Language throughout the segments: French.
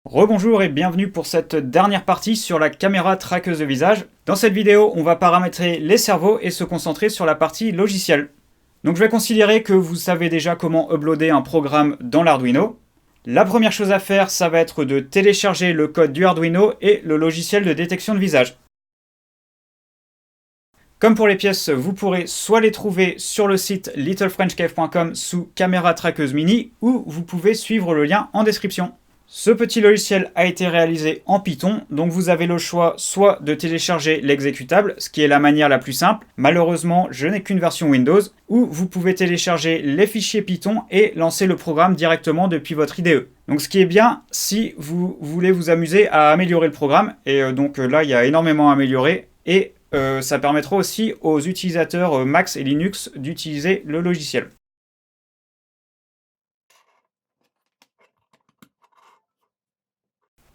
Rebonjour et bienvenue pour cette dernière partie sur la caméra traqueuse de visage. Dans cette vidéo, on va paramétrer les cerveaux et se concentrer sur la partie logicielle. Donc je vais considérer que vous savez déjà comment uploader un programme dans l'Arduino. La première chose à faire, ça va être de télécharger le code du Arduino et le logiciel de détection de visage. Comme pour les pièces, vous pourrez soit les trouver sur le site littlefrenchcave.com sous caméra traqueuse mini, ou vous pouvez suivre le lien en description. Ce petit logiciel a été réalisé en Python, donc vous avez le choix soit de télécharger l'exécutable, ce qui est la manière la plus simple, malheureusement je n'ai qu'une version Windows, ou vous pouvez télécharger les fichiers Python et lancer le programme directement depuis votre IDE. Donc ce qui est bien si vous voulez vous amuser à améliorer le programme, et donc là il y a énormément à améliorer, et ça permettra aussi aux utilisateurs Mac et Linux d'utiliser le logiciel.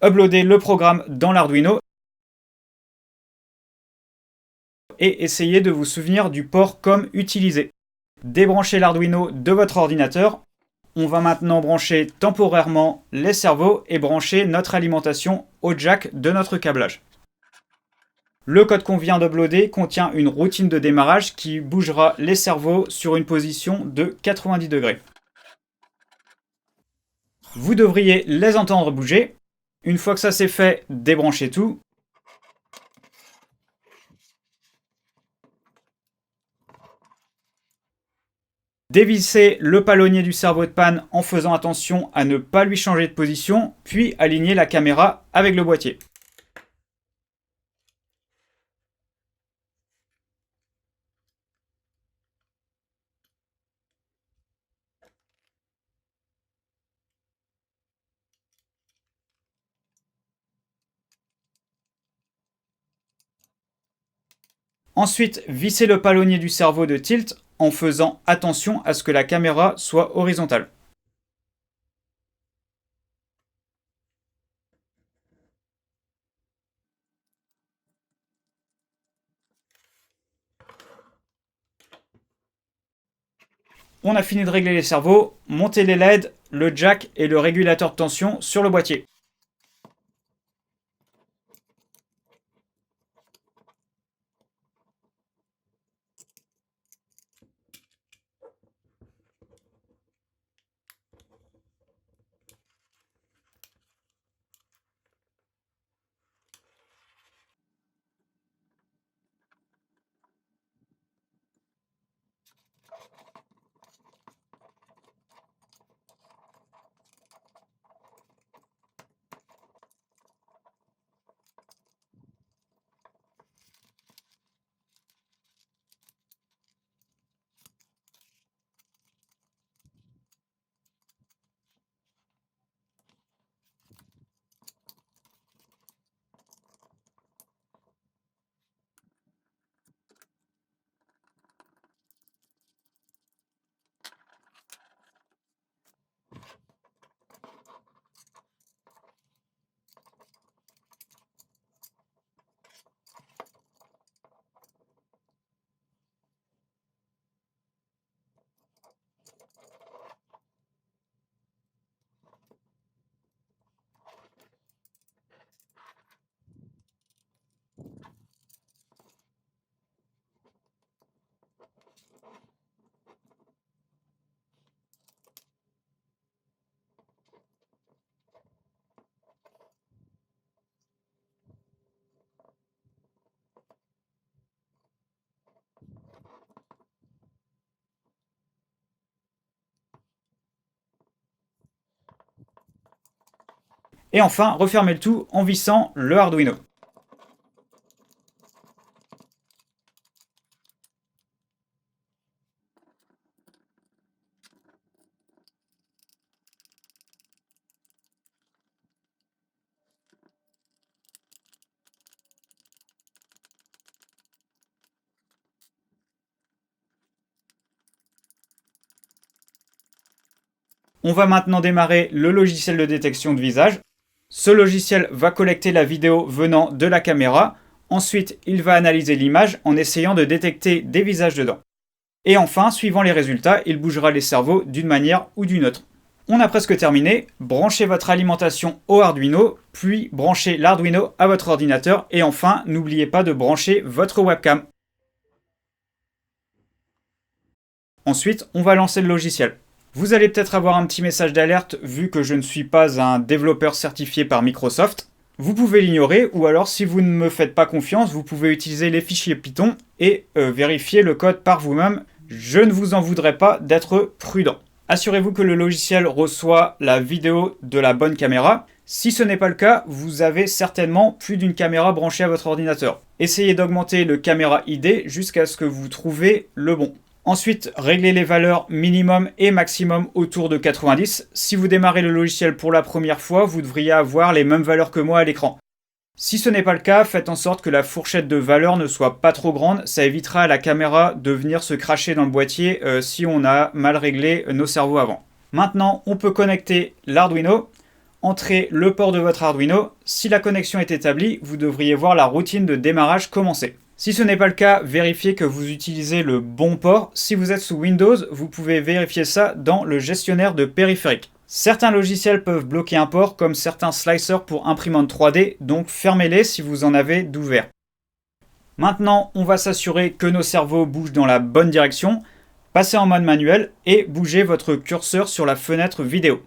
Uploader le programme dans l'Arduino et essayer de vous souvenir du port COM utilisé. Débranchez l'Arduino de votre ordinateur. On va maintenant brancher temporairement les cerveaux et brancher notre alimentation au jack de notre câblage. Le code qu'on vient d'uploader contient une routine de démarrage qui bougera les cerveaux sur une position de 90 degrés. Vous devriez les entendre bouger. Une fois que ça c'est fait, débranchez tout. Dévissez le palonnier du cerveau de panne en faisant attention à ne pas lui changer de position, puis alignez la caméra avec le boîtier. Ensuite, vissez le palonnier du cerveau de tilt en faisant attention à ce que la caméra soit horizontale. On a fini de régler les cerveaux, montez les LED, le jack et le régulateur de tension sur le boîtier. Et enfin, refermez le tout en vissant le Arduino. On va maintenant démarrer le logiciel de détection de visage. Ce logiciel va collecter la vidéo venant de la caméra. Ensuite, il va analyser l'image en essayant de détecter des visages dedans. Et enfin, suivant les résultats, il bougera les cerveaux d'une manière ou d'une autre. On a presque terminé. Branchez votre alimentation au Arduino, puis branchez l'Arduino à votre ordinateur et enfin, n'oubliez pas de brancher votre webcam. Ensuite, on va lancer le logiciel. Vous allez peut-être avoir un petit message d'alerte vu que je ne suis pas un développeur certifié par Microsoft. Vous pouvez l'ignorer ou alors si vous ne me faites pas confiance, vous pouvez utiliser les fichiers Python et vérifier le code par vous-même. Je ne vous en voudrais pas d'être prudent. Assurez-vous que le logiciel reçoit la vidéo de la bonne caméra. Si ce n'est pas le cas, vous avez certainement plus d'une caméra branchée à votre ordinateur. Essayez d'augmenter le caméra ID jusqu'à ce que vous trouviez le bon. Ensuite, réglez les valeurs minimum et maximum autour de 90. Si vous démarrez le logiciel pour la première fois, vous devriez avoir les mêmes valeurs que moi à l'écran. Si ce n'est pas le cas, faites en sorte que la fourchette de valeurs ne soit pas trop grande. Ça évitera à la caméra de venir se cracher dans le boîtier si on a mal réglé nos cerveaux avant. Maintenant, on peut connecter l'Arduino. Entrez le port de votre Arduino. Si la connexion est établie, vous devriez voir la routine de démarrage commencer. Si ce n'est pas le cas, vérifiez que vous utilisez le bon port. Si vous êtes sous Windows, vous pouvez vérifier ça dans le gestionnaire de périphériques. Certains logiciels peuvent bloquer un port, comme certains slicers pour imprimantes 3D, donc fermez-les si vous en avez d'ouverts. Maintenant, on va s'assurer que nos cerveaux bougent dans la bonne direction. Passez en mode manuel et bougez votre curseur sur la fenêtre vidéo.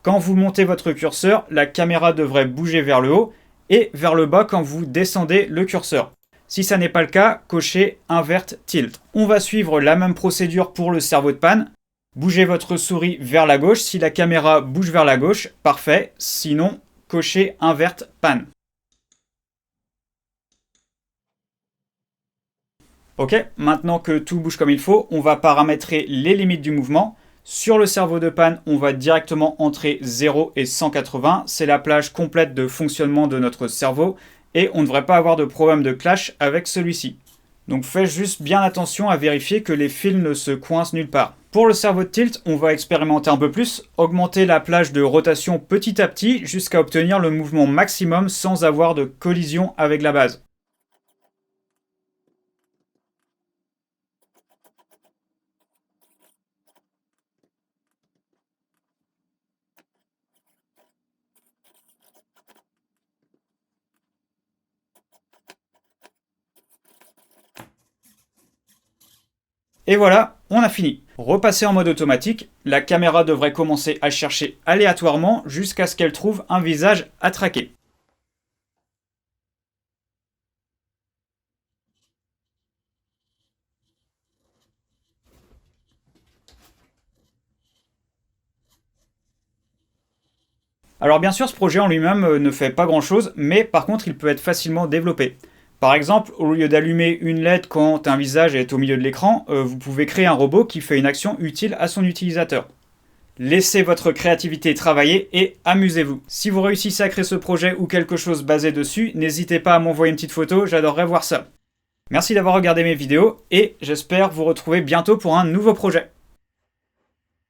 Quand vous montez votre curseur, la caméra devrait bouger vers le haut et vers le bas quand vous descendez le curseur. Si ça n'est pas le cas, cochez Invert Tilt. On va suivre la même procédure pour le cerveau de panne. Bougez votre souris vers la gauche. Si la caméra bouge vers la gauche, parfait. Sinon, cochez Invert Pan. Ok, maintenant que tout bouge comme il faut, on va paramétrer les limites du mouvement. Sur le cerveau de panne, on va directement entrer 0 et 180. C'est la plage complète de fonctionnement de notre cerveau. Et on ne devrait pas avoir de problème de clash avec celui-ci. Donc faites juste bien attention à vérifier que les fils ne se coincent nulle part. Pour le cerveau de tilt, on va expérimenter un peu plus, augmenter la plage de rotation petit à petit jusqu'à obtenir le mouvement maximum sans avoir de collision avec la base. Et voilà, on a fini. Repassez en mode automatique, la caméra devrait commencer à chercher aléatoirement jusqu'à ce qu'elle trouve un visage à traquer. Alors bien sûr, ce projet en lui-même ne fait pas grand-chose, mais par contre, il peut être facilement développé. Par exemple, au lieu d'allumer une LED quand un visage est au milieu de l'écran, vous pouvez créer un robot qui fait une action utile à son utilisateur. Laissez votre créativité travailler et amusez-vous. Si vous réussissez à créer ce projet ou quelque chose basé dessus, n'hésitez pas à m'envoyer une petite photo, j'adorerais voir ça. Merci d'avoir regardé mes vidéos et j'espère vous retrouver bientôt pour un nouveau projet.